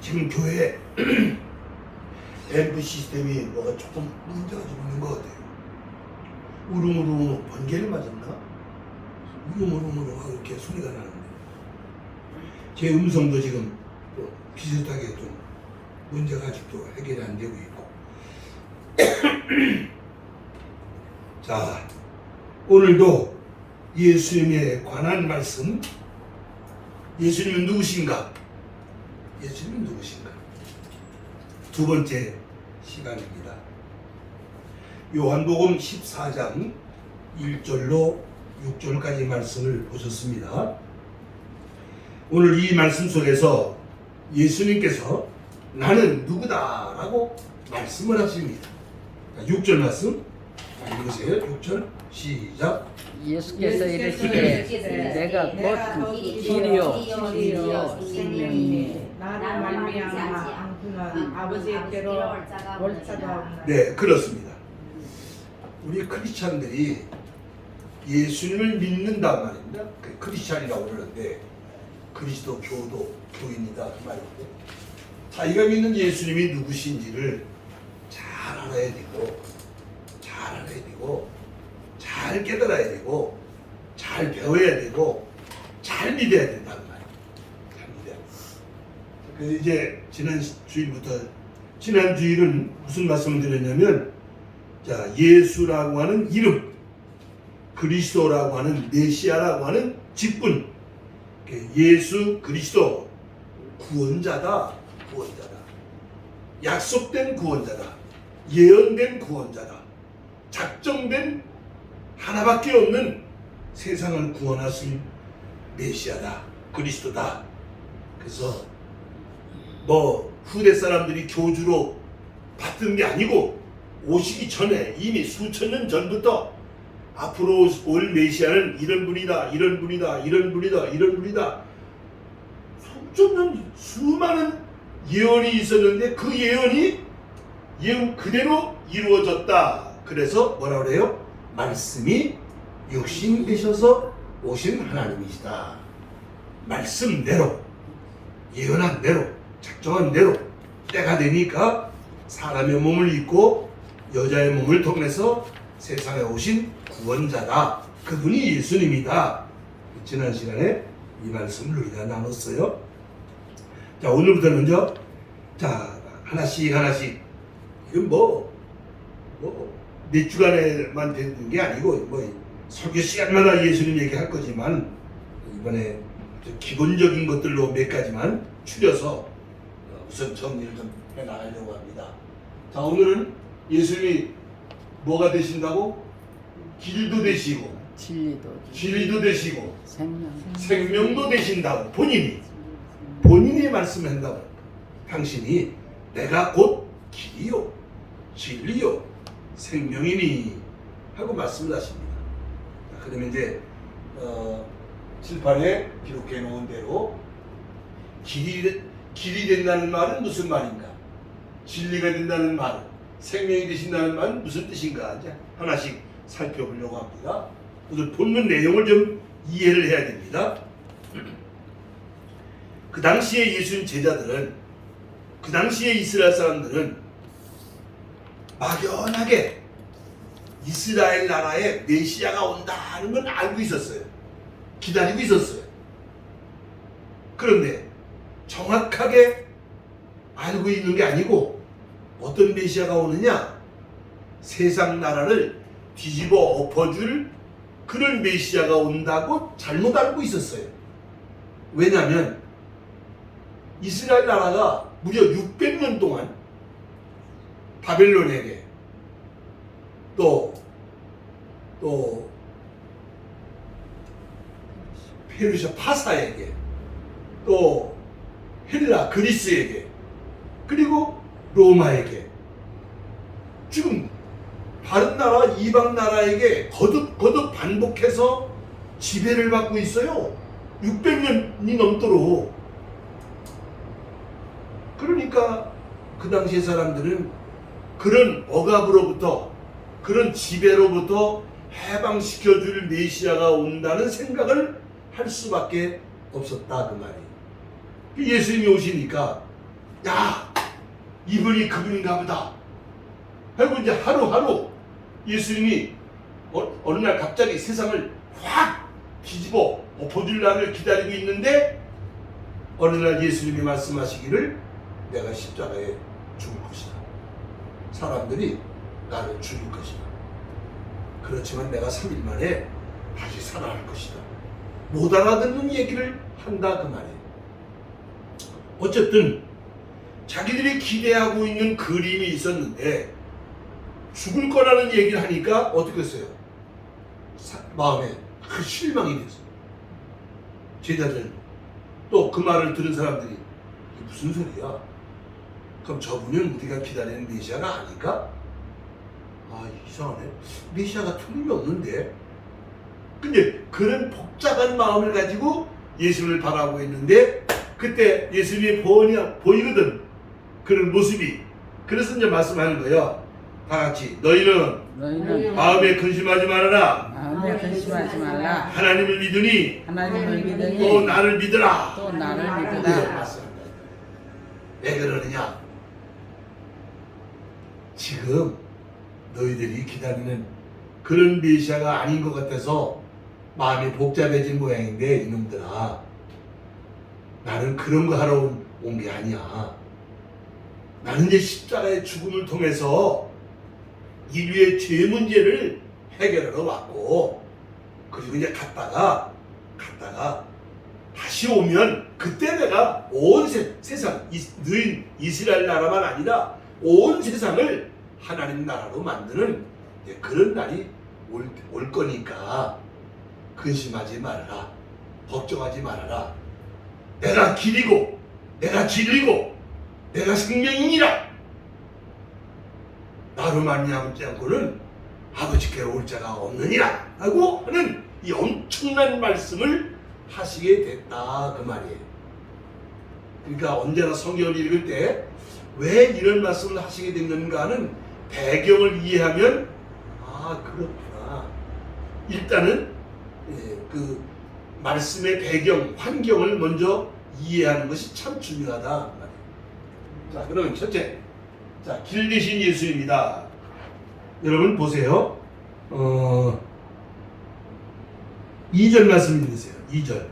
지금 교회 앰프 시스템이 뭐가 조금 문제가 좀 있는 것 같아요. 우릉우릉 번개를 맞았나? 우릉우릉 이렇게 소리가 나는데 제 음성도 지금 또 비슷하게 좀 문제가 아직도 해결이 안 되고 있고 자, 오늘도 예수님에 관한 말씀. 예수님은 누구신가? 예수님은 누구신가? 두 번째 시간입니다. 요한복음 14장 1절로 6절까지 말씀을 보셨습니다. 오늘 이 말씀 속에서 예수님께서 나는 누구다 라고 말씀을 하십니다. 6절 말씀 읽으세요. 6절 시작. 예수께서 이르시되 내가 곧 길이요 생명이니 나를 말미암아 안구는 아버지께로 올 자가 없나니. 네, 그렇습니다. 우리 크리스찬들이 예수님을 믿는단 말입니다. 크리스찬이라고 그러는데 그리스도 교인이다 그 말인데, 자기가 믿는 예수님이 누구신지를 잘 알아야 되고 잘 깨달아야 되고 잘 배워야 되고 잘 믿어야 된다는 말이에요. 잘 믿어야 돼요. 그래서 이제 지난 주일은 무슨 말씀을 드렸냐면, 자, 예수라고 하는 이름, 그리스도라고 하는 메시아라고 하는 직분, 예수 그리스도 구원자다. 약속된 구원자다. 예언된 구원자다. 작정된 하나밖에 없는 세상을 구원하실 메시아다. 그리스도다. 그래서 뭐 후대 사람들이 교주로 받던 게 아니고 오시기 전에 이미 수천 년 전부터 앞으로 올 메시아는 이런 분이다. 수천 년 수많은 예언이 있었는데 그 예언이 예언 그대로 이루어졌다. 그래서 뭐라 그래요? 말씀이 육신 되셔서 오신 하나님이시다. 말씀대로, 예언한 대로, 작정한 대로 때가 되니까 사람의 몸을 입고 여자의 몸을 통해서 세상에 오신 구원자다. 그분이 예수님이다. 지난 시간에 이 말씀을 우리가 나눴어요. 자, 오늘부터 먼저 자 하나씩 이건 몇 주간에만 되는 게 아니고 설교 시간마다 예수님 얘기할 거지만 이번에 기본적인 것들로 몇 가지만 추려서 우선 정리를 좀 해나가려고 합니다. 자, 오늘은 예수님이 뭐가 되신다고? 길도 되시고 진리도 되시고 생명도 되신다고 본인이 말씀한다고. 당신이 내가 곧 길이요 진리요 생명이니 하고 말씀을 하십니다. 그러면 이제 칠판에 기록해 놓은 대로 길이 된다는 말은 무슨 말인가? 진리가 된다는 말은, 생명이 되신다는 말은 무슨 뜻인가? 이제 하나씩 살펴보려고 합니다. 오늘 본문 내용을 좀 이해를 해야 됩니다. 그 당시에 예수님 제자들은, 그 당시에 이스라엘 사람들은 막연하게 이스라엘 나라에 메시아가 온다는 건 알고 있었어요. 기다리고 있었어요. 그런데 정확하게 알고 있는 게 아니고 어떤 메시아가 오느냐? 세상 나라를 뒤집어 엎어줄 그런 메시아가 온다고 잘못 알고 있었어요. 왜냐하면 이스라엘 나라가 무려 600년 동안 바벨론에게 또 페르시아 파사에게 또 헬라 그리스에게 그리고 로마에게 지금 다른 나라 이방 나라에게 거듭 반복해서 지배를 받고 있어요. 600년이 넘도록. 그러니까 그 당시의 사람들은 그런 억압으로부터, 그런 지배로부터 해방시켜줄 메시아가 온다는 생각을 할 수밖에 없었다 그 말이에요. 예수님이 오시니까 야, 이분이 그분인가 보다 하고 이제 하루하루 예수님이 어느 날 갑자기 세상을 확 뒤집어 엎어줄 날을 기다리고 있는데 어느 날 예수님이 말씀하시기를 내가 십자가에 죽을 것이다. 사람들이 나를 죽일 것이다. 그렇지만 내가 3일 만에 다시 살아날 것이다. 못 알아듣는 얘기를 한다 그 말이에요. 어쨌든 자기들이 기대하고 있는 그림이 있었는데 죽을 거라는 얘기를 하니까 어떻게 했어요? 마음에 그 실망이 됐어요. 제자들 또 그 말을 들은 사람들이 이게 무슨 소리야? 그럼 저분은 우리가 기다리는 메시아가 아닐까? 아 이상하네. 메시아가 틀림이 없는데. 근데 그런 복잡한 마음을 가지고 예수를 바라보고 있는데 그때 예수님이 보이거든. 그런 모습이. 그래서 이제 말씀하는 거예요. 다 같이 너희는 마음에 근심하지 말아라. 마음에 근심하지 말라. 하나님을 믿으니 하나님을 믿으니 또 나를 믿으라. 또 나를 네, 믿으라. 맞습니다. 왜 그러느냐? 지금 너희들이 기다리는 그런 메시아가 아닌 것 같아서 마음이 복잡해진 모양인데 이놈들아, 나는 그런 거 하러 온 게 아니야. 나는 이제 십자가의 죽음을 통해서 인류의 죄 문제를 해결하러 왔고, 그리고 이제 갔다가 다시 오면 그때 내가 온 세상, 너희 이스라엘 나라만 아니라 온 세상을 하나님 나라로 만드는 그런 날이 올 거니까 근심하지 말아라. 걱정하지 말아라. 내가 길이고 내가 진리고 내가 생명이니라. 나로 말미암지 않고는 아버지께로 올 자가 없느니라 하고 하는 이 엄청난 말씀을 하시게 됐다 그 말이에요. 그러니까 언제나 성경을 읽을 때 왜 이런 말씀을 하시게 됐는가 하는 배경을 이해하면 아 그렇구나. 일단은 그 말씀의 배경, 환경을 먼저 이해하는 것이 참 중요하다 그 말이에요. 자, 그러면 첫째, 자, 길 대신 예수입니다. 여러분 보세요. 2절 말씀 읽으세요. 2절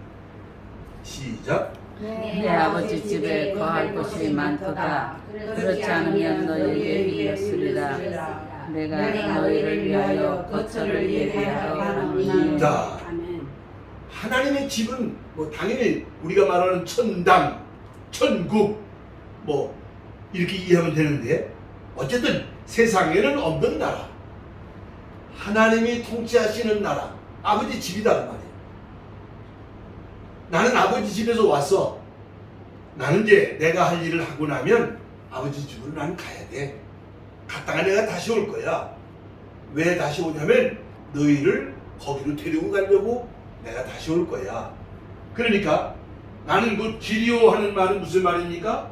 시작. 내 아버지 집에 거할 곳이 많도다. 그렇지 않으면 너희에게 빌렸으리라. 내가 너희를 위하여 거처를 예비하러 가노니. 자, 하나님의 집은 뭐 당연히 우리가 말하는 천당, 천국 뭐 이렇게 이해하면 되는데 어쨌든 세상에는 없는 나라, 하나님이 통치하시는 나라, 아버지 집이다 그 말이에요. 나는 아버지 집에서 왔어. 나는 이제 내가 할 일을 하고 나면 아버지 집으로 나는 가야 돼. 갔다가 내가 다시 올 거야. 왜 다시 오냐면 너희를 거기로 데리고 가려고 내가 다시 올 거야. 그러니까 나는 그 길이요 하는 말은 무슨 말입니까?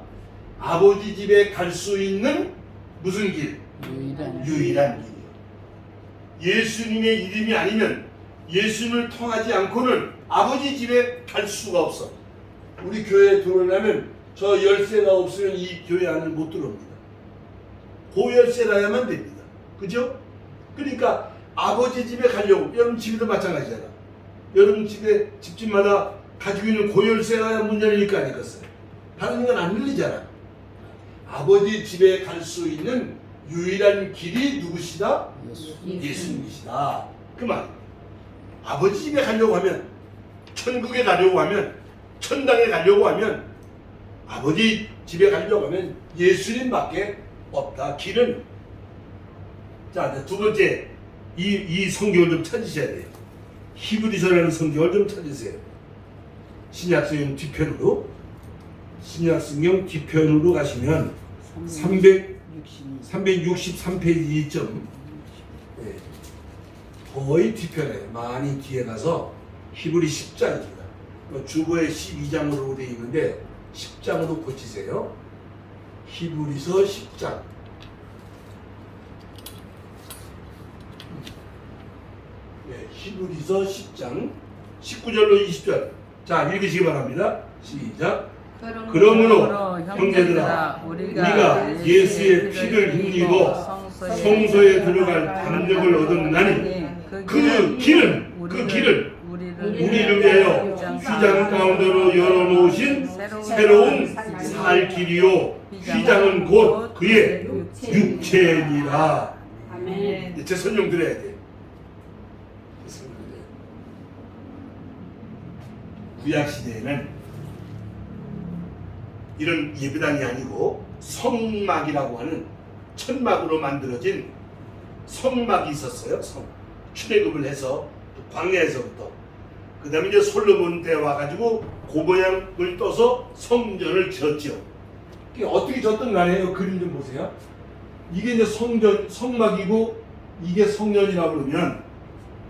아버지 집에 갈 수 있는 무슨 길? 유일한 길이요. 예수님의 이름이 아니면 예수님을 통하지 않고는 아버지 집에 갈 수가 없어. 우리 교회에 들어오려면 저 열쇠가 없으면 이 교회 안을 못 들어옵니다. 그 열쇠라야만 됩니다. 그죠? 그러니까 아버지 집에 가려고, 여러분 집에도 마찬가지잖아. 여러분 집집마다 가지고 있는 그 열쇠라야 문 열릴 거 아니겠어요? 다른 건 안 열리잖아. 아버지 집에 갈 수 있는 유일한 길이 누구시다? 예수님이시다. 그 말. 아버지 집에 가려고 하면, 천국에 가려고 하면, 천당에 가려고 하면, 아버지 집에 가려고 하면 예수님밖에 없다. 길은. 자, 두 번째, 이 성경을 좀 찾으셔야 돼요. 히브리서라는 성경을 좀 찾으세요. 신약성경 뒤편으로, 신약성경 뒤편으로 가시면 363페이지 2점. 네. 거의 뒤편에 많이 뒤에 가서 히브리 10장입니다. 주보에 12장으로 되어 있는데 10장으로 고치세요. 히브리서 10장. 네, 히브리서 10장 19절로 20절. 자, 읽으시기 바랍니다. 시작. 그러므로 형제들아 우리가 예수의 피를 흘리고 성소에 들어갈 담력을 얻었나니 그 길은 우리를 위하여 휘장 가운데로 열어놓으신 새로운 살 길이요 휘장은 곧 그의 육체니라. 아멘. 제 설명 드려야 돼. 구약 시대에는 이런 예배당이 아니고 성막이라고 하는 천막으로 만들어진 성막이 있었어요. 출애굽을 해서 광야에서부터 그 다음에 이제 솔로몬 때 와가지고 그 모양을 떠서 성전을 지었죠. 이게 어떻게 졌든 간에 그림 좀 보세요. 이게 이제 성막이고 이게 성전이라고 그러면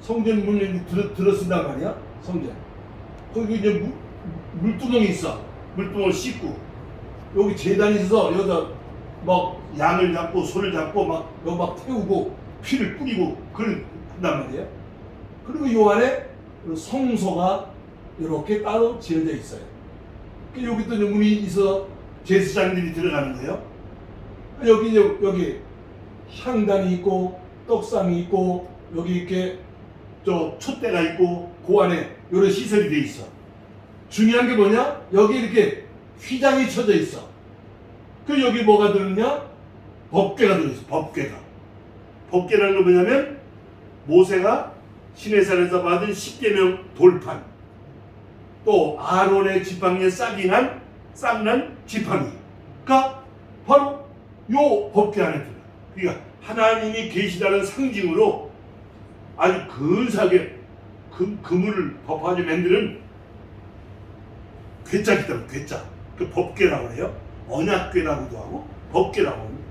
성전 문을 들어쓴단 말이야. 성전. 거기 이제 물두멍이 있어. 물두멍을 씻고 여기 제단이 있어서 여기다 막 양을 잡고 소를 잡고 막 여기 막 태우고 피를 뿌리고 그걸 한단 말이에요. 그리고 요 안에 성소가 이렇게 따로 지어져 있어요. 여기 또 문이 있어 제사장들이 들어가는 거예요. 여기 향단이 있고 떡상이 있고 여기 이렇게 저 촛대가 있고 그 안에 이런 시설이 돼 있어. 중요한 게 뭐냐? 여기 이렇게 휘장이 쳐져 있어. 그 여기 뭐가 들었냐? 법궤가 들어있어. 법궤라는 건 뭐냐면 모세가 시내산에서 받은 10계명 돌판, 또 아론의 지팡이에 싹난 지팡이가 바로 요 법궤 안에 들어요. 그러니까 하나님이 계시다는 상징으로 아주 근사하게 그물을 덮어가지고 만드는 괴짝이 있다고. 괴짝. 그 법궤라고 해요. 언약궤라고도 하고 법궤라고 합니다.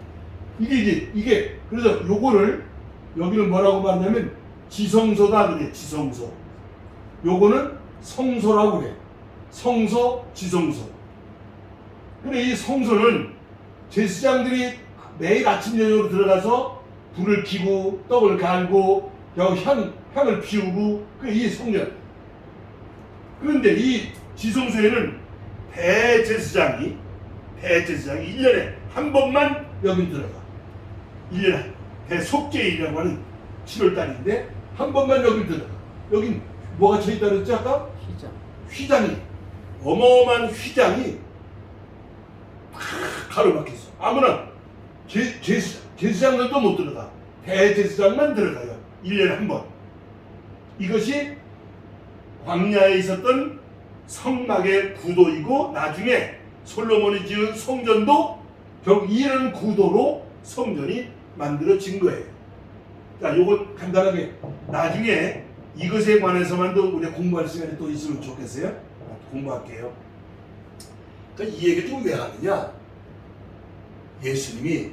이게 그래서 요거를 여기를 뭐라고 말하냐면 지성소다 그래. 지성소. 요거는 성소라고 그래. 성소, 지성소. 근데 이 성소는 제사장들이 매일 아침 저녁으로 들어가서 불을 켜고 떡을 갈고 향을 피우고 이 성전. 그런데 이 지성소에는 대제사장이 1년에 한 번만 여기 들어가. 1년에 대속죄일이라고 하는 7월달인데 한 번만 여기 들어가. 여긴 뭐가 쳐 있다 그랬지 아까? 휘장이. 어마어마한 휘장이 가로막혀 있어. 아무나 제사장들도 못 들어가. 대제사장만 들어가요. 1년에 한 번. 이것이 광야에 있었던 성막의 구도이고 나중에 솔로몬이 지은 성전도 결국 이런 구도로 성전이 만들어진 거예요. 자, 요건 간단하게 나중에 이것에 관해서만도 우리가 공부할 시간이 또 있으면 좋겠어요. 공부할게요. 그러니까 이 얘기 좀 왜 하느냐? 예수님이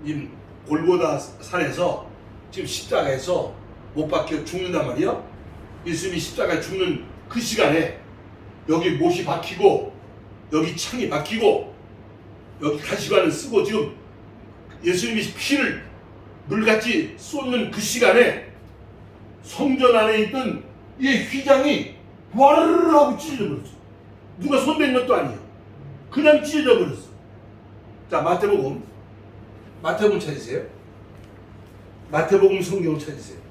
이 골고다 산에서 지금 십자가에서 못 박혀 죽는단 말이야. 예수님이 십자가에 죽는 그 시간에 여기 못이 박히고 여기 창이 박히고 여기 가시관을 쓰고 지금 예수님이 피를 물같이 쏟는 그 시간에 성전 안에 있던 이 휘장이 와르르 하고 찢어져 버렸어. 누가 손댄 것도 아니에요. 그냥 찢어져 버렸어. 자, 마태복음 찾으세요. 마태복음 성경을 찾으세요.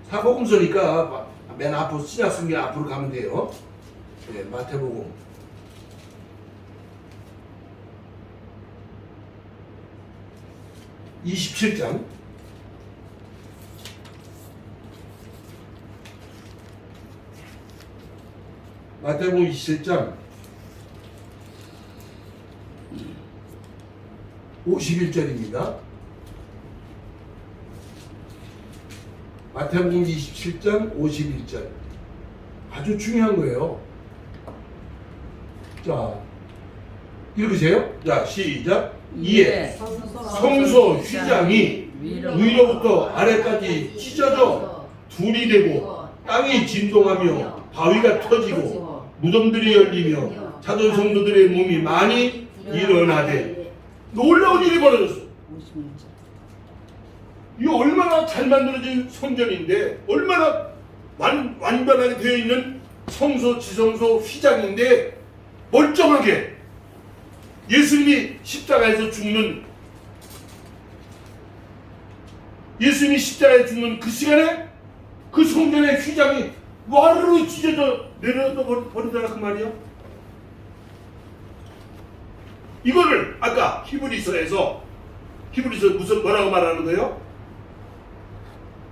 사복음서니까 맨 앞으로 신약 성경 앞으로 가면 돼요. 네, 마태복음 27장 마태복음 27장 51절입니다. 마태복음 27장 51절. 아주 중요한 거예요. 자, 읽으세요. 자, 시작. 이에 성소 휘장이 위로부터 아래까지 찢어져 둘이 되고 땅이 진동하며 바위가 터지고 무덤들이 열리며 자던 성도들의 몸이 많이 일어나되 놀라운 일이 벌어졌어. 이거 얼마나 잘 만들어진 성전인데 얼마나 완전하게 되어 있는 성소, 지성소, 휘장인데 멀쩡하게 예수님이 십자가에 죽는 그 시간에 그 성전의 휘장이 와르르 찢어져 내려다 버리더라 그 말이야. 이거를 아까 히브리서 무슨 뭐라고 말하는 거예요?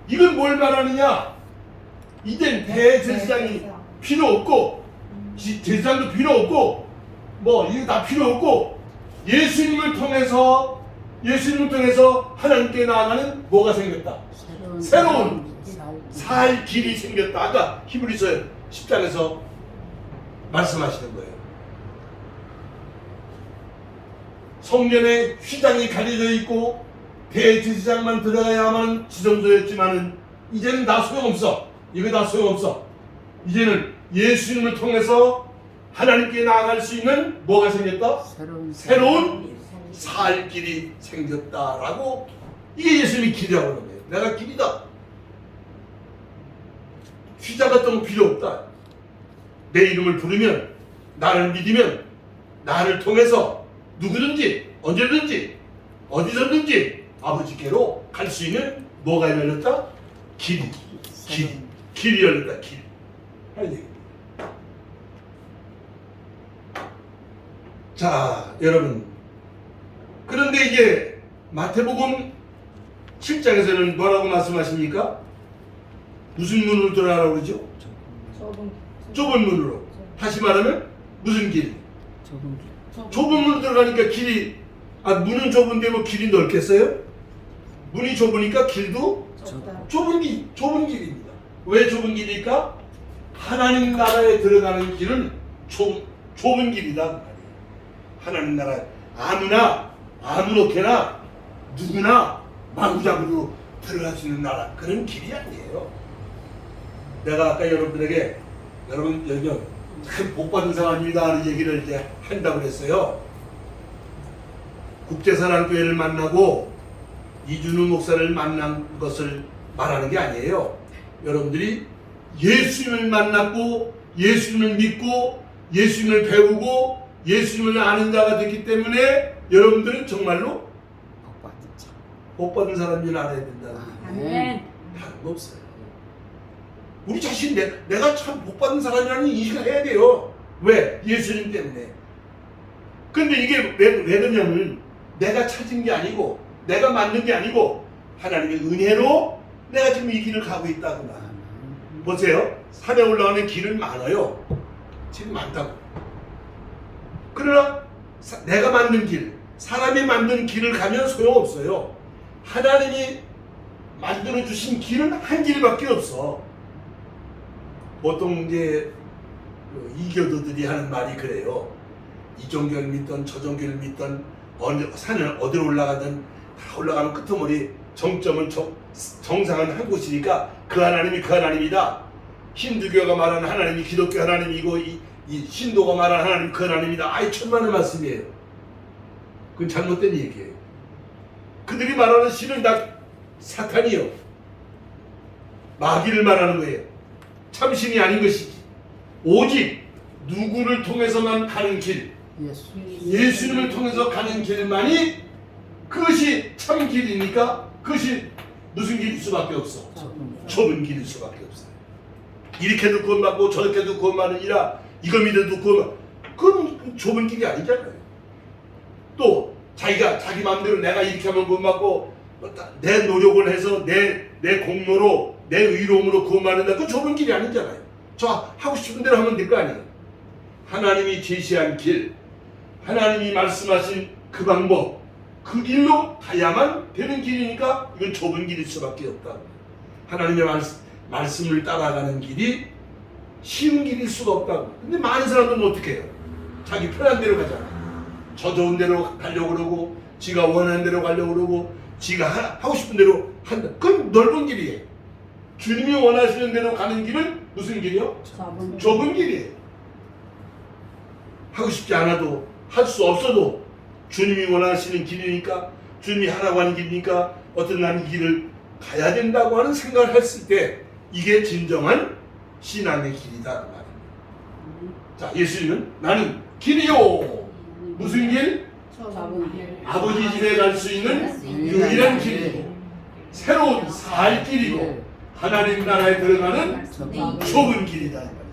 이건 뭘 말하느냐? 이젠 대제사장이 필요 없고 제사장도 필요 없고 뭐 이거 다 필요 없고 예수님을 통해서 하나님께 나아가는 뭐가 생겼다? 새로운 살 길이 생겼다. 아까 히브리서 10장에서 말씀하시는 거예요. 성전에 휘장이 가려져 있고 대제사장만 들어가야만 지성소였지만은 이제는 다 소용없어. 이거 다 소용없어. 이제는 예수님을 통해서 하나님께 나아갈 수 있는 뭐가 생겼다? 새로운 살 길이 생겼다라고. 이게 예수님이 길이라고 하는 거예요. 내가 길이다. 휘장 같은 거 필요 없다. 내 이름을 부르면, 나를 믿으면 나를 통해서 누구든지 언제든지 어디서든지 아버지께로 갈 수 있는 뭐가 열렸다? 길이 열렸다. 길. 자, 여러분, 그런데 이게 마태복음 7장에서는 뭐라고 말씀하십니까? 무슨 문으로 들어가라고 그러죠? 좁은 문으로. 다시 말하면 무슨 길? 좁은 문으로 들어가니까 길이, 문은 좁은데 뭐 길이 넓겠어요? 문이 좁으니까 길도 좁은 길입니다. 왜 좁은 길일까? 하나님 나라에 들어가는 길은 좁은 길이다. 하나님 나라에 아무렇게나 누구나 마구잡이로 들어갈 수 있는 나라, 그런 길이 아니에요. 내가 아까 여러분들에게 여기 큰 복받은 사람입니다 하는 얘기를 이제 한다고 그랬어요. 국제사랑교회를 만나고 이준우 목사를 만난 것을 말하는 게 아니에요. 여러분들이 예수님을 만났고 예수님을 믿고 예수님을 배우고 예수님을 아는 자가 됐기 때문에 여러분들은 정말로 복받은 사람인 알아야 된다는 아멘. 다른 거 없어요. 우리 자신 내가 참 복받은 사람이라는 인식을 해야 돼요. 왜? 예수님 때문에. 근데 이게 왜 그러냐면 내가 찾은 게 아니고 내가 만든 게 아니고 하나님의 은혜로 내가 지금 이 길을 가고 있다구나. 보세요. 산에 올라가는 길은 많아요. 지금 많다고. 그러나 내가 만든 길, 사람이 만든 길을 가면 소용없어요. 하나님이 만들어주신 길은 한 길밖에 없어. 보통 이제 이교도들이 하는 말이 그래요. 이종교를 믿던 저종교를 믿던 산을 어디로 올라가든 다 올라가면 끄트머리 정점은 정상은 한 곳이니까 그 하나님이 그 하나님이다. 힌두교가 말하는 하나님이 기독교 하나님이고 이 신도가 말하는 하나님이 그 하나님이다. 아이 천만의 말씀이에요. 그건 잘못된 얘기예요. 그들이 말하는 신은 다 사탄이요. 마귀를 말하는 거예요. 참신이 아닌 것이지. 오직 누구를 통해서만 가는 길, 예수님을 통해서 가는 길만이 그것이 참 길이니까 그것이 무슨 길일 수밖에 없어. 좁은 길일 수밖에 없어요. 이렇게도 구원받고 저렇게도 구원받으니라 이거 믿어도 그건 좁은 길이 아니잖아요. 또 자기가 자기 마음대로 내가 이렇게 하면 구원받고 내 노력을 해서 내 공로로 내 의로움으로 구원받는다. 그건 좁은 길이 아니잖아요. 저 하고 싶은 대로 하면 될 거 아니에요. 하나님이 제시한 길, 하나님이 말씀하신 그 방법, 그 길로 가야만 되는 길이니까 이건 좁은 길일 수밖에 없다. 하나님의 말씀을 따라가는 길이 쉬운 길일 수가 없다고. 근데 많은 사람들은 어떻게 해요? 자기 편한 대로 가잖아. 저 좋은 대로 가려고 그러고 지가 원하는 대로 가려고 그러고 지가 하고 싶은 대로 한다. 그건 넓은 길이에요. 주님이 원하시는 대로 가는 길은 무슨 길이요? 좁은 길이에요. 하고 싶지 않아도 할 수 없어도 주님이 원하시는 길이니까 주님이 하라고 하는 길이니까 어떤 난 이 길을 가야 된다고 하는 생각을 했을 때 이게 진정한 신앙의 길이다 그 말입니다. 자, 예수님은 나는 길이요. 무슨 길? 아버지 집에 갈 수 있는 유일한 길이고 새로운 살 길이고 하나님 나라에 들어가는 좁은 길이다 이 말이에요.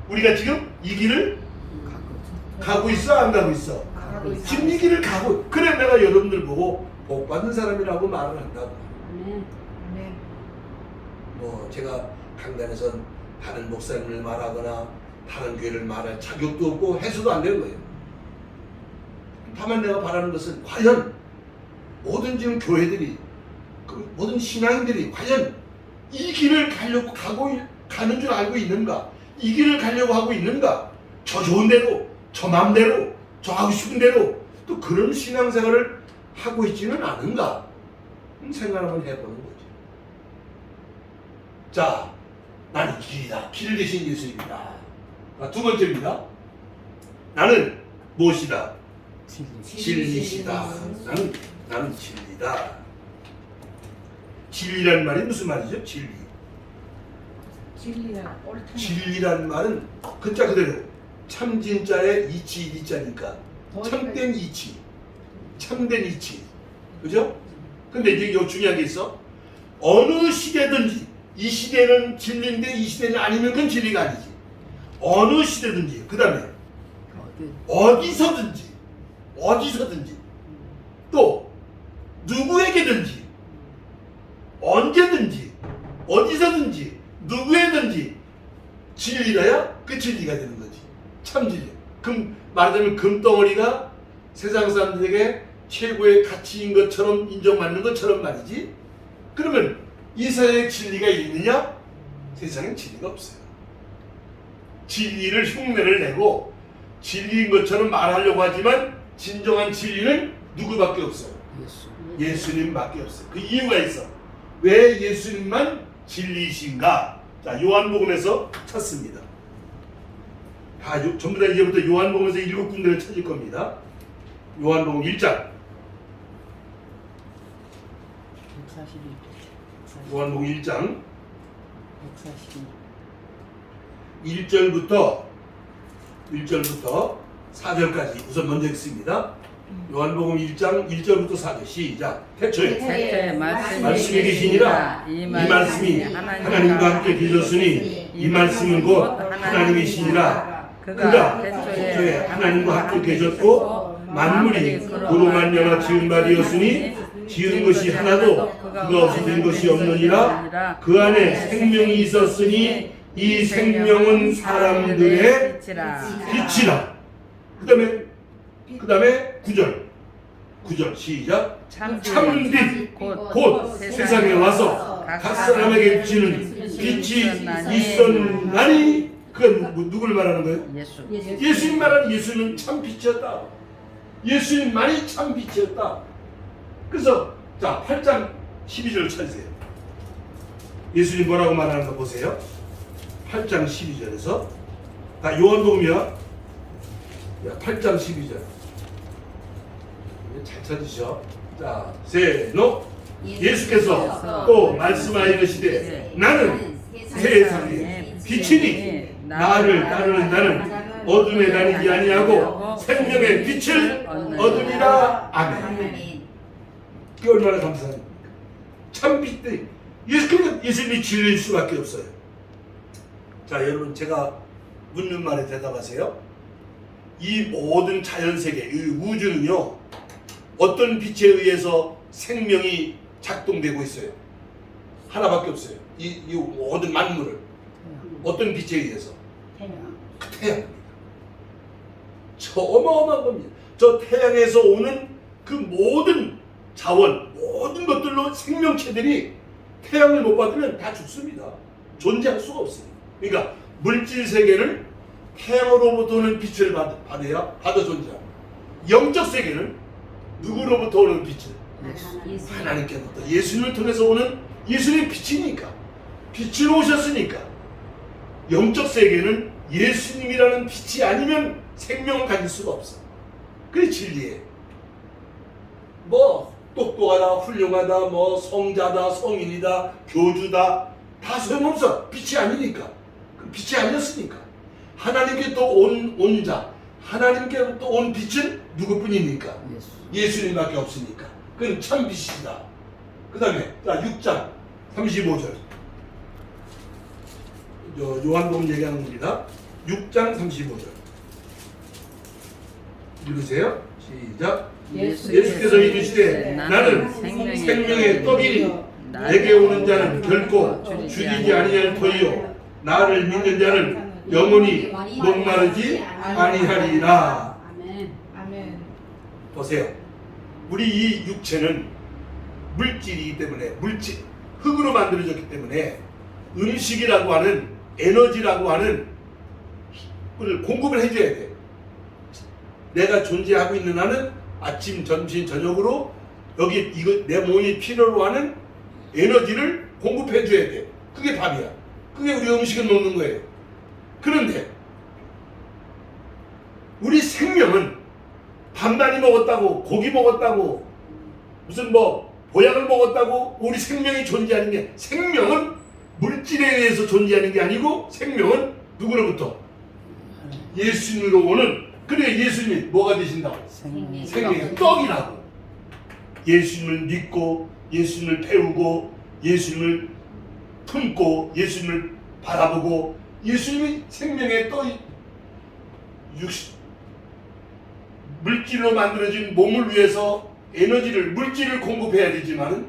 우리가 지금 이 길을 가고 있어 안 가고 있어? 지금 이 길을 가고, 그래 내가 여러분들 보고 복 받은 사람이라고 말을 한다고. 뭐 제가 강단에선 다른 목사님을 말하거나 다른 교회를 말할 자격도 없고 해서도 안 되는 거예요. 다만 내가 바라는 것은 과연 모든 지금 교회들이, 그 모든 신앙인들이 과연 이 길을 가려고 가는 줄 알고 있는가? 이 길을 가려고 하고 있는가? 저 좋은 대로, 저 맘대로, 저 하고 싶은 대로 또 그런 신앙생활을 하고 있지는 않은가? 생각 한번 해보는 거죠. 자, 나는 길이다. 길 대신 예수입니다. 두 번째입니다. 나는 무엇이다? 진리시다. 나는 진리다. 진리란 말이 무슨 말이죠? 진리. 진리란 말은 글자 그대로 참진자의 이치니까 참된 이치, 참된 이치, 그죠? 근데 이제 요 중요한 게 있어. 어느 시대든지 이 시대는 진리인데 이 시대는 아니면 그건 진리가 아니지. 어느 시대든지, 그 다음에 어디서든지 또 누구에게든지 언제든지 어디서든지 누구에든지 진리라야 그 진리가 되는 거지. 참 진리. 그럼 말하자면 금덩어리가 세상 사람들에게 최고의 가치인 것처럼 인정받는 것처럼 말이지. 그러면 이 사회에 진리가 있느냐? 세상엔 진리가 없어요. 진리를 흉내를 내고 진리인 것처럼 말하려고 하지만 진정한 진리는 누구밖에 없어요. 예수님밖에 없어요. 그 이유가 있어. 왜 예수님만 진리이신가? 자, 요한복음에서 찾습니다. 전부 다 이제부터 요한복음에서 7군데를 찾을 겁니다. 요한복음 1장. 요한복음 1장 1절부터 4절까지 우선 먼저 읽습니다. 요한복음 1장 1절부터 4절 시작. 태초에 말씀이 계시니라. 이 말씀이 하나님과 함께 계셨으니 이 말씀은 곧 하나님이시니라. 그가 태초에 하나님과 함께 계셨고 만물이 그로 말미암아 지은 바 되었으니 지은 것이 하나도 그가 없이 된 것이 없느니라. 그 안에 생명이 있었으니 이 생명은 사람들의 빛이라. 그 다음에 9절 시작. 참빛 곧 세상에 와서 각 사람에게 비치는 빛이 있었나니. 그건 누굴 말하는 거예요? 예수님 말하는 예수는 참빛이었다. 예수님만이 참빛이었다. 그래서 자 8장 12절 찾으세요. 예수님 뭐라고 말하는 거 보세요. 8장 12절에서 다 요한복음이야. 8장 12절 잘 찾으셔. 자, 세노. 예수께서 또 말씀하시되 나는 세상의 빛이니 나를 따르는 나는 어둠에 다니지 아니하고 생명의 빛을 얻으리라. 아멘. 그게 얼마나 감사합니까? 참 빛들이 예수님이 진리일 수밖에 없어요. 자, 여러분 제가 묻는 말에 대답하세요. 이 모든 자연세계, 이 우주는요 어떤 빛에 의해서 생명이 작동되고 있어요? 하나밖에 없어요. 이 모든 만물을 어떤 빛에 의해서? 태양입니다. 저 어마어마한 겁니다. 저 태양에서 오는 그 모든 자원, 모든 것들로 생명체들이 태양을 못 받으면 다 죽습니다. 존재할 수가 없습니다. 그러니까 물질 세계는 태양으로부터 오는 빛을 받아 존재합니다. 영적 세계는 누구로부터 오는 빛을? 하나님께부터. 예수님을 통해서 오는 예수님의 빛이니까, 빛으로 오셨으니까. 영적 세계는 예수님이라는 빛이 아니면 생명을 가질 수가 없어. 그게 진리예요. 뭐 똑똑하다, 훌륭하다, 뭐 성자다, 성인이다, 교주다, 다 소용없어. 빛이 아니니까. 빛이 아니었으니까. 하나님께 또 온 자, 하나님께 또 온 빛은 누구뿐입니까? 예수님밖에 없으니까. 그건 참 빛이다. 그 다음에 6장 35절 요한복음 얘기하는 겁니다. 6장 35절 읽으세요. 시작. 예수께서 이르시되 나는 생명의 떡이니 내게 오는 자는 결코 죽이지 아니할 터이요 나를 믿는 자는 영원히 목마르지 아니하리라. 아멘. 보세요. 우리 이 육체는 물질이기 때문에 흙으로 만들어졌기 때문에 음식이라고 하는 에너지라고 하는 걸 공급을 해줘야 돼. 내가 존재하고 있는 한은 아침, 점심, 저녁으로 여기 이거 내 몸이 필요로 하는 에너지를 공급해줘야 돼. 그게 밥이야. 그게 우리 음식을 먹는 거예요. 그런데 우리 생명은 밥 많이 먹었다고 고기 먹었다고 무슨 뭐 보약을 먹었다고 우리 생명이 존재하는 게 생명은 물질에 의해서 존재하는 게 아니고 생명은 누구로부터? 예수님으로 오는 그래 예수님이 뭐가 되신다고? 생명의 떡이라고. 예수님을 믿고 예수님을 배우고 예수님을 품고 예수님을 바라보고 예수님이 생명의 떡이 물질로 만들어진 몸을 위해서 에너지를 물질을 공급해야 되지만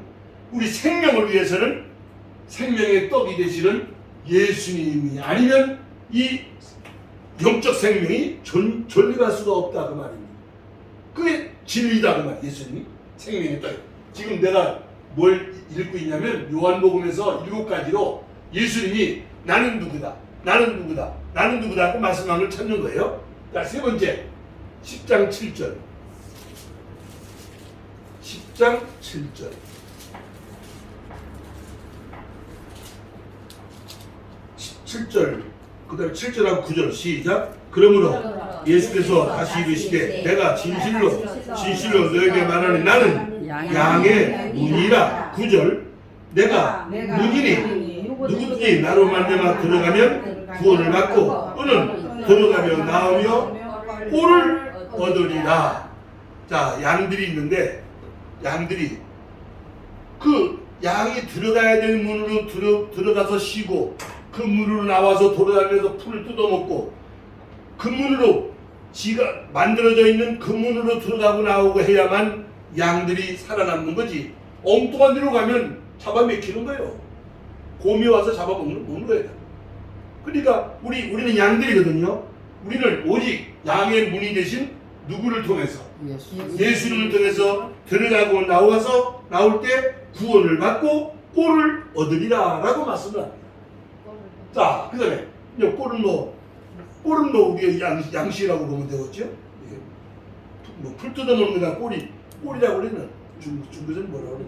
우리 생명을 위해서는 생명의 떡이 되시는 예수님이 아니면 이 영적 생명이 존립할 수가 없다 그 말입니다. 그게 진리다 그 말. 예수님이 생명의 떡. 지금 내가 뭘 읽고 있냐면 요한복음에서 7가지로 예수님이 나는 누구다 나는 누구다 나는 누구다 하고 말씀한 걸 찾는 거예요. 자, 세 번째 10장 7절 10장 7절 17절 그 다음에 7절하고 9절 시작. 그러므로 예수께서 다시 이르시되 내가 진실로 너에게 말하니 나는 양의 문이라. 9절 내가 문이니 누구든지 나로 말미암아 들어가면 구원을 받고 또는 들어가며 나오며 꼴을 얻으리라. 자, 양들이 있는데 양들이 그 양이 들어가야 될 문으로 들어가서 쉬고 그 문으로 나와서 돌아다니면서 풀을 뜯어먹고 그 문으로 지가 만들어져 있는 그 문으로 들어가고 나오고 해야만 양들이 살아남는 거지. 엉뚱한 데로 가면 잡아먹히는 거예요. 곰이 와서 잡아먹는 거예요. 그러니까 우리는 양들이거든요. 우리는 오직 양의 문이 되신 누구를 통해서 예수님을 통해서 들어가고 나와서 나올 때 구원을 받고 꼴을 얻으리라 라고 말씀을 합니다. 자, 그 다음에 꼴은 뭐 우리가 양식이라고 보면 되겠죠. 뭐 풀 뜯어먹는 거다 꼴이라고 그러면 중국에서는 뭐라고 그러는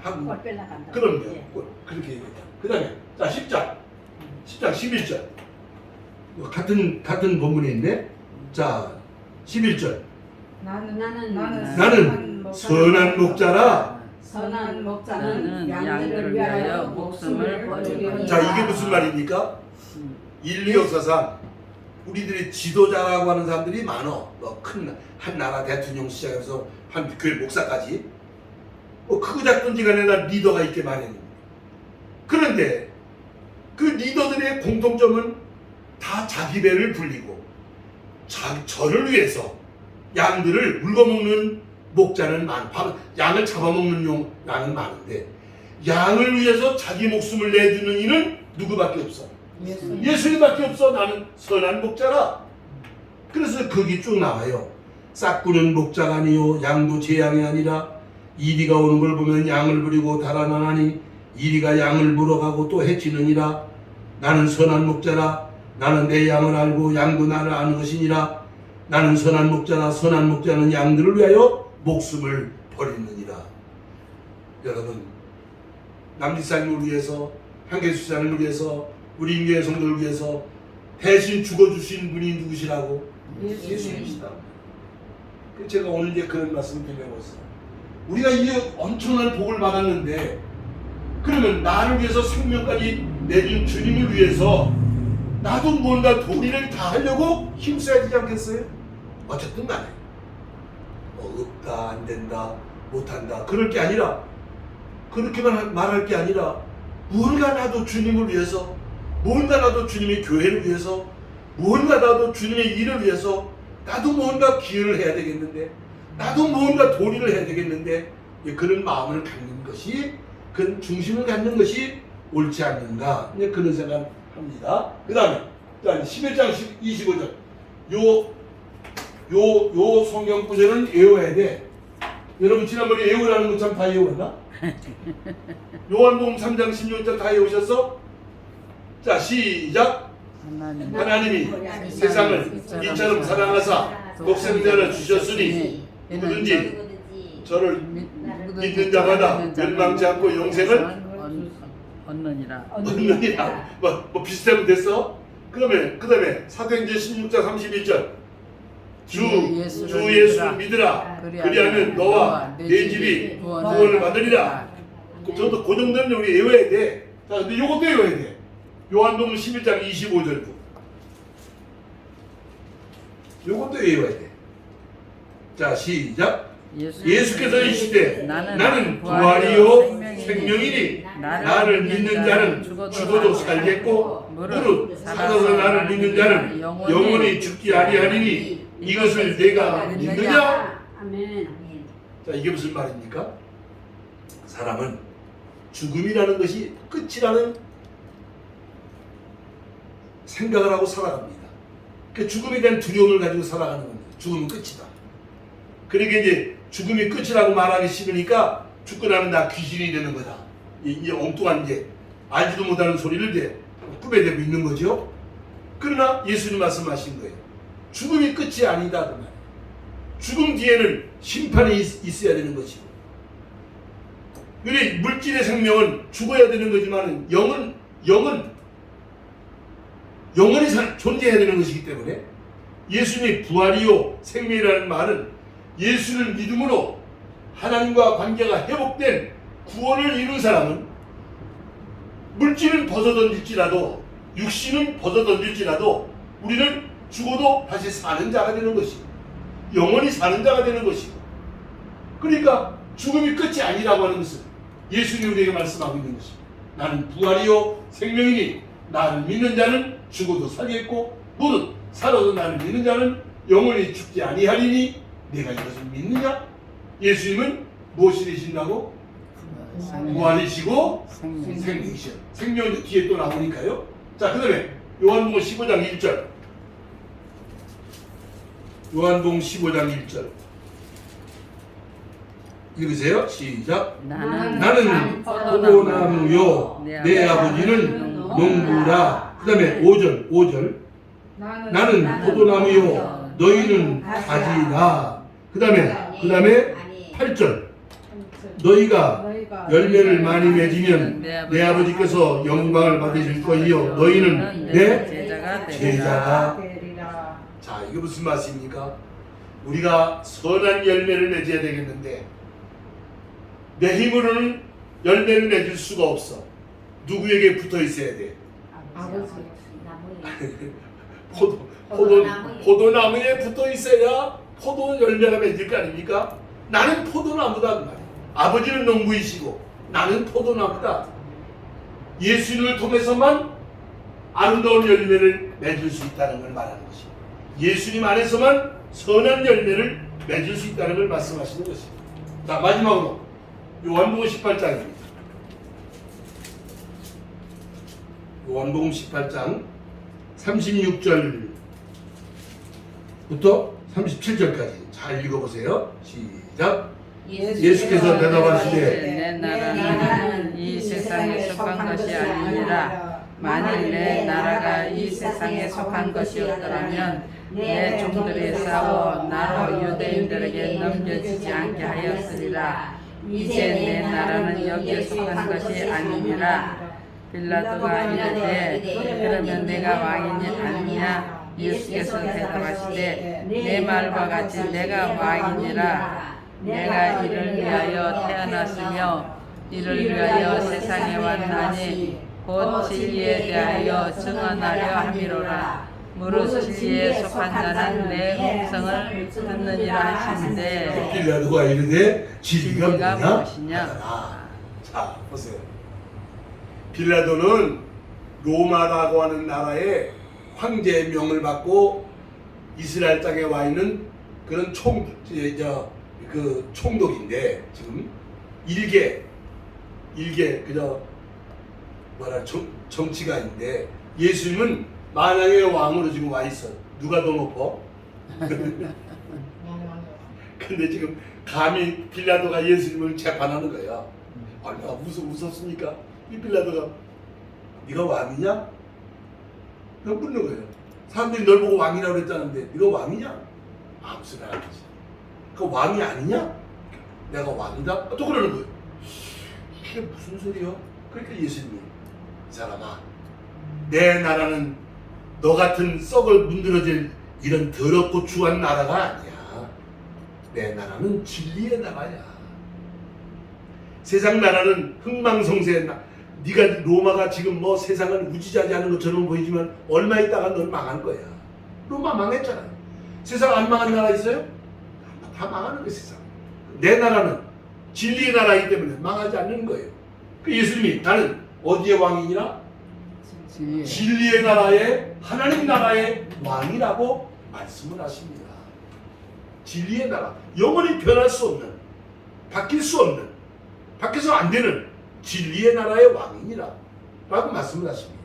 한국 그럼요. 그렇게 얘기해요. 그 다음에 자 10장 11절 같은 본문에 있네. 자 11절 나는 선한 목자라. 선한 목자는 양들을 위하여 목숨을 버리고. 자, 이게 무슨 말입니까? 인류 역사상 우리들이 지도자라고 하는 사람들이 많어. 뭐 큰 한 나라 대통령 시작해서 한 교회 목사까지 뭐 크고 작든지 간에 다 리더가 있게 마련입니다. 그런데 그 리더들의 공통점은 다 자기 배를 불리고 저를 위해서 양들을 물거먹는 목자는 양을 잡아먹는 양은 많은데 양을 위해서 자기 목숨을 내주는 이는 누구밖에 없어? 예수님밖에 없어. 나는 선한 목자라. 그래서 거기 쭉 나와요. 싹구는 목자가 아니요 양도 제 양이 아니라 이리가 오는 걸 보면 양을 부리고 달아나니 이리가 양을 물어가고 또 해치느니라. 나는 선한 목자라. 나는 내 양을 알고 양도 나를 아는 것이니라. 나는 선한 목자라. 선한 목자는 양들을 위하여 목숨을 버리느니라. 여러분, 남지사님을 위해서, 한계수사님을 위해서, 우리 인교의 성도를 위해서 대신 죽어주신 분이 누구시라고? 예수님이시다. 제가 오늘 이제 그런 말씀을 드리려고 했어요. 우리가 이 엄청난 복을 받았는데 그러면 나를 위해서 생명까지 내준 주님을 위해서 나도 뭔가 도리를 다 하려고 힘써야 되지 않겠어요? 어쨌든 간에 없다, 안 된다, 못한다 그럴 게 아니라 그렇게만 말할 게 아니라 뭔가 나도 주님을 위해서, 뭔가 나도 주님의 교회를 위해서, 뭔가 나도 주님의 일을 위해서 나도 뭔가 기여를 해야 되겠는데, 나도 뭔가 도리를 해야 되겠는데, 그런 마음을 갖는 것이, 그 중심을 갖는 것이 옳지 않는가, 그런 생각합니다. 그 다음에 11장 25절 요 성경 구절은 외워야 돼. 여러분 지난번에 외우라는 거 참 다 외웠나? 요한복음 3장 16절 다 외우셨어? 자 시작. 하나님이 세상을 이처럼 사랑하사 독생자를 주셨으니 누구든지 저를 믿는 자마다 멸망치 않고 영생을 얻느니라. 뭐 비슷하면 됐어? 그 다음에 사도행전 16장 31절 주 예수를 믿으라. 그리하면 너와 내 집이 구원을 받으리라. 저도 그 정도는 우리 외워야 돼. 자, 근데 요것도 외워야 돼. 요한복음 11장 25절도 요것도 외워야 돼. 자 시작. 예수께서 이시되 나는 부활이요 생명이니 나를 믿는 자는 죽어도 살겠고 무릇 살아서 나를 믿는 자는 영원히 죽지 아니하리니 이것을 내가 믿느냐? 아멘. 자 이게 무슨 말입니까? 사람은 죽음이라는 것이 끝이라는 생각을 하고 살아갑니다. 그 죽음에 대한 두려움을 가지고 살아가는 겁니다. 죽음은 끝이다. 그러니까 이제 죽음이 끝이라고 말하기 싫으니까 죽고 나면 나 귀신이 되는 거다. 이 엉뚱한 게 알지도 못하는 소리를 이제 꿈에 대고 있는 거죠. 그러나 예수님 말씀하신 거예요. 죽음이 끝이 아니다 그 말이에요. 죽음 뒤에는 심판이 있어야 되는 것이고, 그래 물질의 생명은 죽어야 되는 거지만 영은 영원히 존재해야 되는 것이기 때문에 예수님이 부활이요 생명이라는 말은 예수를 믿음으로 하나님과 관계가 회복된 구원을 이룬 사람은 물질은 벗어던질지라도 육신은 벗어던질지라도 우리는 죽어도 다시 사는 자가 되는 것이고 영원히 사는 자가 되는 것이고, 그러니까 죽음이 끝이 아니라고 하는 것은 예수님이 우리에게 말씀하고 있는 것입니다. 나는 부활이요 생명이니 나를 믿는 자는 죽어도 살겠고 무릇 살아도 나를 믿는 자는 영원히 죽지 아니하리니 내가 이것을 믿느냐? 예수님은 무엇이 되신다고? 부활이시고 생명이시오. 생명이 뒤에 또 나오니까요. 자, 그 다음에 요한복음 15장 1절 요한복음 15장 1절 읽으세요. 시작. 나는 포도나무요 내 아버지는 농부라. 그 다음에 5절 나는 포도나무요 너희는 가지라. 그 다음에 8절 너희가 열매를 많이 맺으면 내 아버지께서 영광을 받으실 거이요 너희는 내 제자가 되리라. 자, 이게 무슨 말씀입니까? 우리가 선한 열매를 맺어야 되겠는데 내 힘으로는 열매를 맺을 수가 없어. 누구에게 붙어 있어야 돼? 아버지. 포도나무에 붙어 있어야 포도 열매가 맺을 거 아닙니까? 나는 포도나무다 그 말이야. 아버지는 농부이시고 나는 포도나무다. 예수님을 통해서만 아름다운 열매를 맺을 수 있다는 걸 말하는 것입니다. 예수님 안에서만 선한 열매를 맺을 수 있다는 걸 말씀하시는 것입니다. 자, 마지막으로 요한복음 18장입니다. 요한복음 18장 36절부터 37절까지 잘 읽어보세요. 시작. 예수께서 대답하시되 내 나라는 이 세상에 속한 것이 아니니라. 만일 내 나라가 이 세상에 속한 것이었더라면 내 종들이 싸워 나로 유대인들에게 넘겨지지 않게 하였으리라. 이제 내 나라는 여기에 속한 것이 아니니라. 빌라도가 이르되 그러면 내가 왕이니 아니냐? 예수께서 대답하시되 내 말과 같이 내가 왕이니라. 내가 이를 위하여 태어났으며 이를 위하여 세상에 왔나니 곧 진리에 대하여 증언하려 함이로라. 무릇 진리에 속한 자는 내 음성을 듣느니라 하시는데 빌라도가 이르되 진리가 진리가 뭐냐? 무엇이냐? 하더라. 자 보세요. 빌라도는 로마라고 하는 나라의 황제의 명을 받고 이스라엘 땅에 와 있는 그런 총독인데 지금 일개 그저 뭐라 정치가인데 예수님은 만왕의 왕으로 지금 와 있어. 누가 더 높어? 근데 지금 감히 빌라도가 예수님을 재판하는 거야. 얼마나 무섭습니까? 이 빌라도가 네가 왕이냐? 그럼 묻는 거예요. 사람들이 널 보고 왕이라고 그랬다는데 네가 왕이냐? 무슨 말이지? 그 왕이 아니냐? 내가 왕이다? 또 그러는 거예요. 이게 무슨 소리야? 그러니까 예수님이 이 사람아 내 나라는 너 같은 썩을 문드러질 이런 더럽고 추한 나라가 아니야. 내 나라는 진리의 나라야. 세상 나라는 흥망성쇠의 네가 로마가 지금 뭐 세상을 우지자지하는 것처럼 보이지만 얼마 있다가 넌 망할 거야. 로마 망했잖아. 세상 안 망한 나라 있어요? 다 망하는 거야 세상. 내 나라는 진리의 나라이기 때문에 망하지 않는 거예요. 그 예수님이 나는 어디의 왕이니라? 진리의 나라의 하나님 나라의 왕이라고 말씀을 하십니다. 진리의 나라, 영원히 변할 수 없는, 바뀔 수 없는, 바뀌어서 안 되는 진리의 나라의 왕이니라 라고 말씀을 하십니다.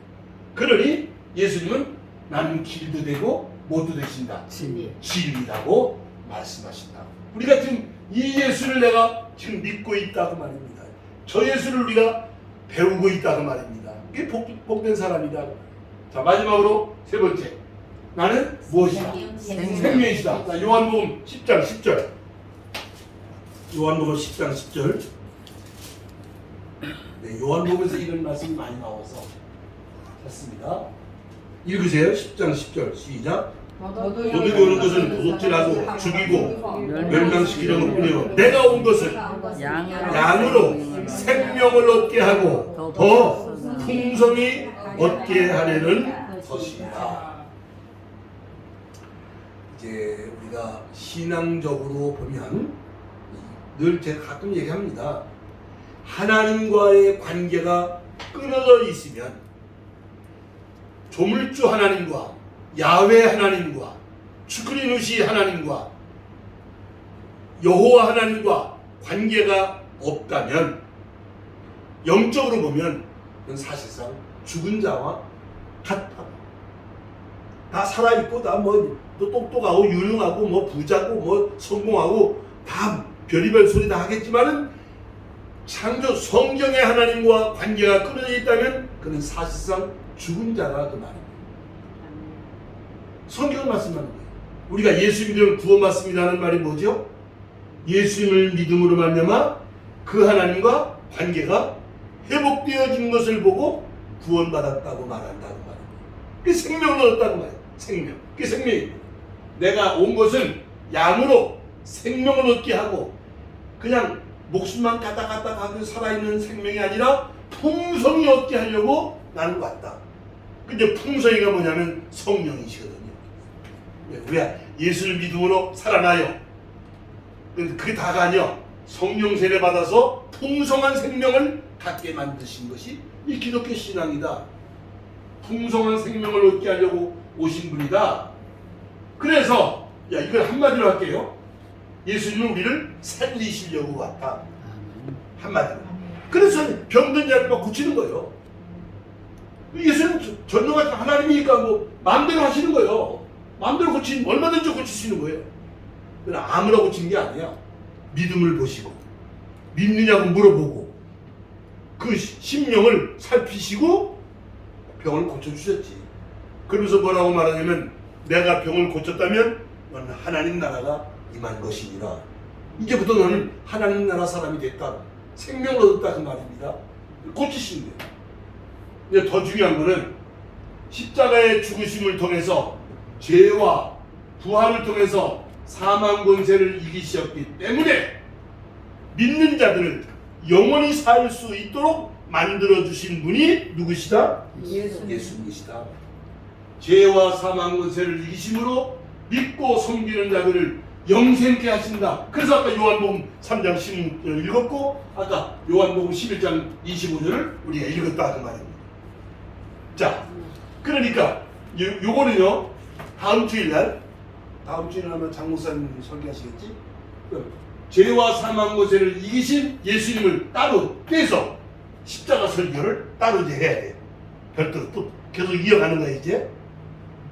그러니 예수님은 나는 길도 되고 뭐도 되신다. 진리라고 말씀하신다. 우리가 지금 이 예수를 내가 지금 믿고 있다고 말입니다. 저 예수를 우리가 배우고 있다고 말입니다. 이게 복된 사람이다. 자, 마지막으로 세 번째. 나는 무엇이다? 생명이시다. 자, 요한복음 10장 10절. 요한복음 10장 10절. 네, 요한복음에서 이런 말씀이 많이 나와서 했습니다. 읽으세요. 10장 10절 시작. 도둑이 오는 것은 도둑질하고 죽이고 멸망시키려는 뿐이요 내가 온 것은 양으로 생명을 얻게 하고 더 풍성히 얻게 하려는 것이다. 이제 우리가 신앙적으로 보면 늘 제가 가끔 얘기합니다. 하나님과의 관계가 끊어져 있으면 조물주 하나님과 야훼 하나님과 츠크리누시 하나님과 여호와 하나님과 관계가 없다면 영적으로 보면 그건 사실상 죽은 자와 같다. 다 살아있고 다 뭐 똑똑하고 유능하고 뭐 부자고 뭐 성공하고 다 별의별 소리 다 하겠지만은 창조 성경의 하나님과 관계가 끊어져 있다면 그는 사실상 죽은 자라 그 말입니다. 성경을 말씀하는 거예요. 우리가 예수 믿으면 구원받습니다는 말이 뭐죠? 예수님을 믿음으로 말미암아 그 하나님과 관계가 회복되어진 것을 보고 구원받았다고 말한다고 말입니다. 그 생명을 얻었다고 말이에요. 생명. 그게 생명입니다. 내가 온 것은 양으로 생명을 얻게 하고 그냥 목숨만 갖다 가고 살아있는 생명이 아니라 풍성히 얻게 하려고 나는 왔다. 근데 풍성이가 뭐냐면 성령이시거든요. 우리가 예수를 믿음으로 살아나요. 그게 다가 아니요. 성령 세례 받아서 풍성한 생명을 갖게 만드신 것이 이 기독교 신앙이다. 풍성한 생명을 얻게 하려고 오신 분이다. 그래서 이걸 한마디로 할게요. 예수님은 우리를 살리시려고 왔다. 한마디로. 그래서 병든 자를 막 고치는 거예요. 예수는 전능하신 하나님이니까 뭐 마음대로 하시는 거예요. 마음대로 얼마든지 고칠 수 있는 거예요. 그러나 아무나 고친 게 아니야. 믿음을 보시고 믿느냐고 물어보고 그 심령을 살피시고 병을 고쳐주셨지. 그러면서 뭐라고 말하냐면 내가 병을 고쳤다면 너는 하나님 나라가 임한 것이니라. 이제부터 너는 하나님 나라 사람이 됐다. 생명을 얻었다 그 말입니다. 고치신 거예요. 근데 더 중요한 거는 십자가의 죽으심을 통해서 죄와 부활을 통해서 사망 권세를 이기셨기 때문에 믿는 자들을 영원히 살 수 있도록 만들어 주신 분이 누구시다? 예수님이시다. 죄와 사망 권세를 이기심으로 믿고 섬기는 자들을 영생케 하신다. 그래서 아까 요한복음 3장 16절을 읽었고 아까 요한복음 11장 25절을 우리가 읽었다 그 말입니다. 자, 그러니까 요거는요 다음 주일날 아마 장 목사님 설교하시겠지? 죄와 사망 권세를 이기신 예수님을 따로 떼서 십자가 설교를 따로 이제 해야 돼요. 별도로 또 계속 이어가는 거야 이제.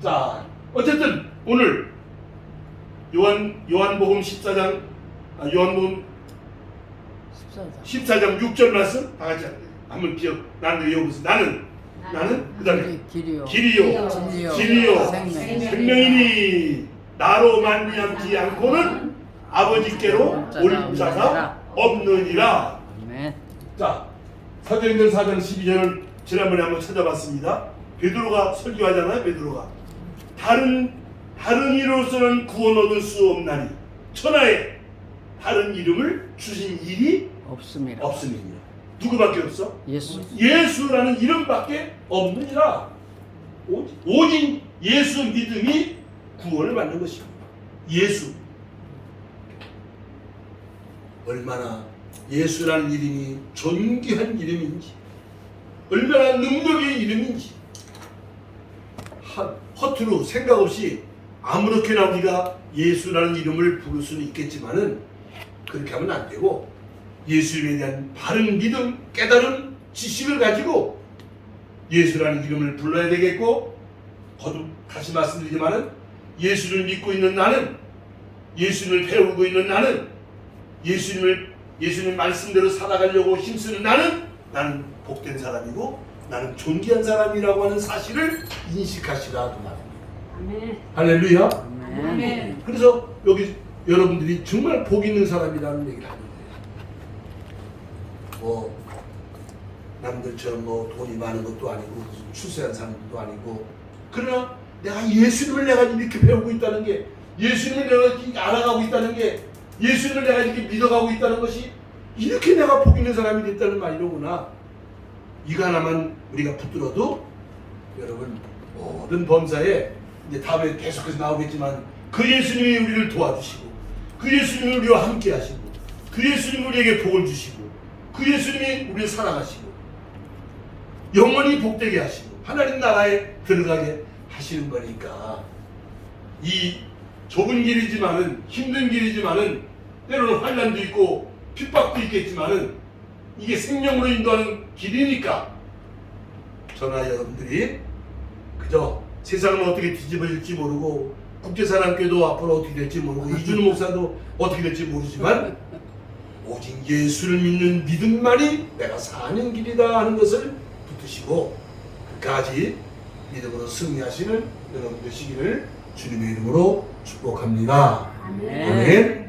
자, 어쨌든 오늘 요한복음 14장 요한복음 14장 6절 말씀 다 같이 한번 나는 외워보세요. 나는 그 다음에 길이요 진리요 생명이니 나로 말미암지 않고는 아버지께로 올 자가 없느니라. 자, 사도행전 4장 12절을 지난번에 한번 찾아봤습니다. 베드로가 설교하잖아요. 베드로가 다른 이로서는 구원 얻을 수 없나니 천하에 다른 이름을 주신 일이 없습니다. 누구밖에 없어? 예수라는 이름밖에 없느니라. 오직 예수 믿음이 구원을 받는 것입니다. 예수. 얼마나 예수라는 이름이 존귀한 이름인지, 얼마나 능력의 이름인지, 허투루 생각 없이 아무렇게나 우리가 예수라는 이름을 부를 수는 있겠지만은 그렇게 하면 안 되고 예수님에 대한 바른 믿음, 깨달음, 지식을 가지고 예수라는 이름을 불러야 되겠고, 거듭 다시 말씀드리지만은 예수를 믿고 있는 나는, 예수님을 배우고 있는 나는, 예수님 말씀대로 살아가려고 힘쓰는 나는 복된 사람이고 나는 존귀한 사람이라고 하는 사실을 인식하시라 그 말입니다. 아멘. 할렐루야. 아멘. 그래서 여기 여러분들이 정말 복 있는 사람이라는 얘기를 하는 거예요. 남들처럼 돈이 많은 것도 아니고 출세한 사람도 아니고, 그러나 내가 예수님을 내가 이렇게 배우고 있다는 게, 예수님을 내가 이렇게 알아가고 있다는 게, 예수님을 내가 이렇게 믿어가고 있다는 것이 이렇게 내가 복 있는 사람이 됐다는 말이로구나. 이거 하나만 우리가 붙들어도 여러분 모든 범사에 이제 다음에 계속해서 나오겠지만 그 예수님이 우리를 도와주시고, 그 예수님이 우리와 함께 하시고, 그 예수님이 우리에게 복을 주시고, 그 예수님이 우리를 사랑하시고 영원히 복되게 하시고 하나님 나라에 들어가게 하시는 거니까, 이 좁은 길이지만은, 힘든 길이지만은, 때로는 환난도 있고 핍박도 있겠지만은 이게 생명으로 인도하는 길이니까 저나 여러분들이 그저 세상은 어떻게 뒤집어질지 모르고, 국제사랑교회도 앞으로 어떻게 될지 모르고, 이준우 목사도 어떻게 될지 모르지만 오직 예수를 믿는 믿음만이 내가 사는 길이다 하는 것을 붙드시고 끝까지 믿음으로 승리하시는 여러분 되시기를 주님의 이름으로 축복합니다. 아멘. 아멘.